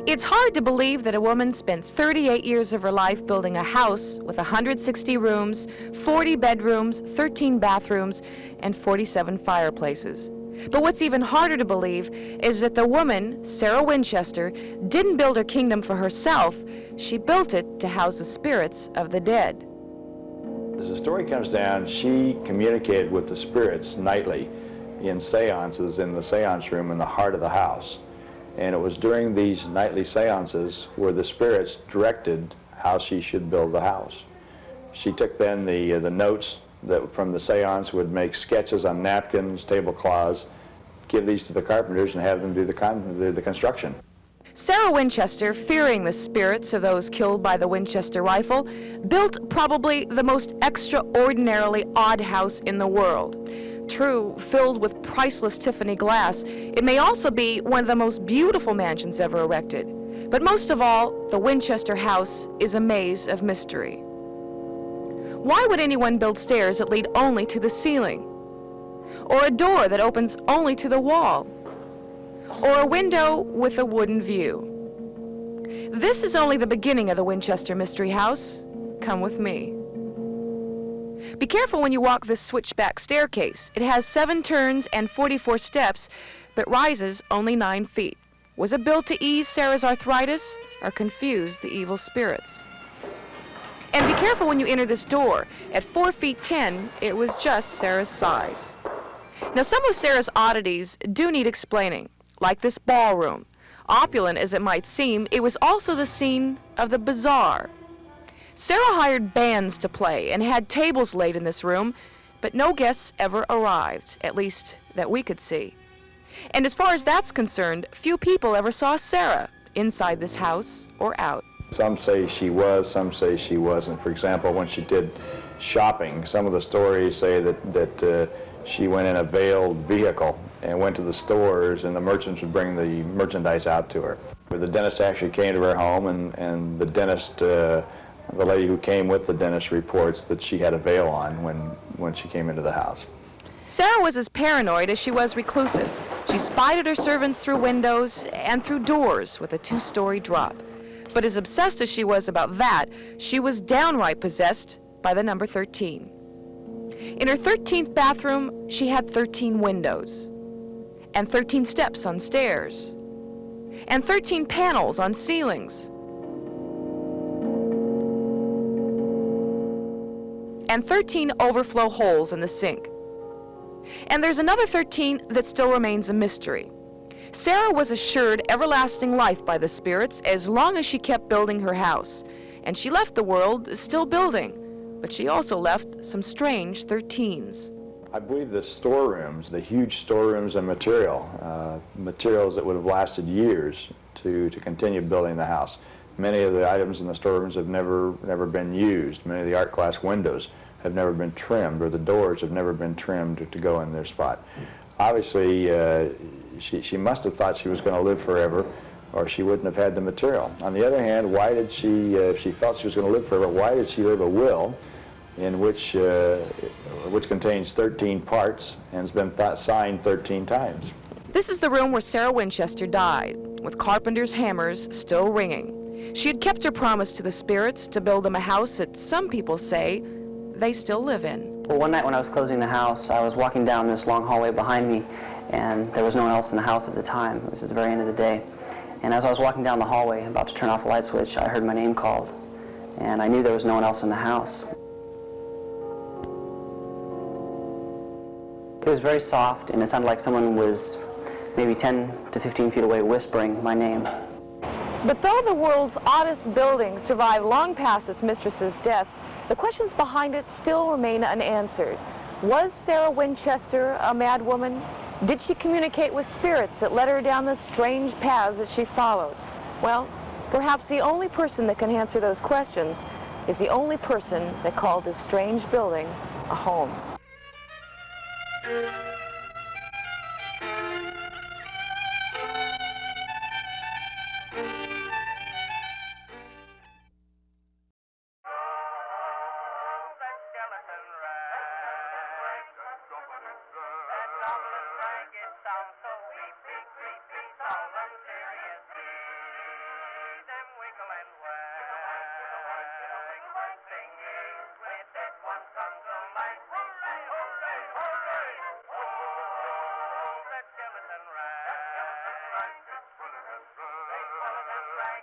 It's hard to believe that a woman spent 38 years of her life building a house with 160 rooms, 40 bedrooms, 13 bathrooms, and 47 fireplaces. But what's even harder to believe is that the woman, Sarah Winchester, didn't build her kingdom for herself. She built it to house the spirits of the dead. As the story comes down, she communicated with the spirits nightly in seances in the seance room in the heart of the house. And it was during these nightly seances where the spirits directed how she should build the house. She took then the notes that from the seance, would make sketches on napkins, tablecloths, give these to the carpenters and have them do the construction. Sarah Winchester, fearing the spirits of those killed by the Winchester rifle, built probably the most extraordinarily odd house in the world. True, filled with priceless Tiffany glass, it may also be one of the most beautiful mansions ever erected. But most of all, the Winchester house is a maze of mystery. Why would anyone build stairs that lead only to the ceiling? Or a door that opens only to the wall? Or a window with a wooden view? This is only the beginning of the Winchester Mystery House. Come with me. Be careful when you walk this switchback staircase. It has 7 turns and 44 steps, but rises only 9 feet. Was it built to ease Sarah's arthritis or confuse the evil spirits? And be careful when you enter this door. At 4 feet 10, it was just Sarah's size. Now, some of Sarah's oddities do need explaining, like this ballroom. Opulent as it might seem, it was also the scene of the bazaar. Sarah hired bands to play and had tables laid in this room, but no guests ever arrived, at least that we could see. And as far as that's concerned, few people ever saw Sarah inside this house or out. Some say she was, some say she wasn't. For example, when she did shopping, some of the stories say that she went in a veiled vehicle and went to the stores, and the merchants would bring the merchandise out to her. The dentist actually came to her home, and the dentist, the lady who came with the dentist, reports that she had a veil on when she came into the house. Sarah was as paranoid as she was reclusive. She spied at her servants through windows and through doors with a 2-story drop. But as obsessed as she was about that, she was downright possessed by the number 13. In her 13th bathroom, she had 13 windows, and 13 steps on stairs, and 13 panels on ceilings, and 13 overflow holes in the sink. And there's another 13 that still remains a mystery. Sarah was assured everlasting life by the spirits as long as she kept building her house, and she left the world still building, but she also left some strange 13s. I believe the storerooms, the huge storerooms of materials that would have lasted years to continue building the house. Many of the items in the storerooms have never been used. Many of the art glass windows have never been trimmed, or the doors have never been trimmed to go in their spot. Obviously, she must have thought she was going to live forever, or she wouldn't have had the material. On the other hand, why did she, if she felt she was going to live forever, why did she leave a will in which contains 13 parts and has been signed 13 times? This is the room where Sarah Winchester died, with carpenter's hammers still ringing. She had kept her promise to the spirits to build them a house that some people say they still live in. Well, one night when I was closing the house, I was walking down this long hallway behind me, and there was no one else in the house at the time. It was at the very end of the day. And as I was walking down the hallway, about to turn off a light switch, I heard my name called, and I knew there was no one else in the house. It was very soft, and it sounded like someone was maybe 10 to 15 feet away whispering my name. But though the world's oddest building survived long past its mistress's death, the questions behind it still remain unanswered. Was Sarah Winchester a mad woman? Did she communicate with spirits that led her down the strange paths that she followed? Well, perhaps the only person that can answer those questions is the only person that called this strange building a home. Some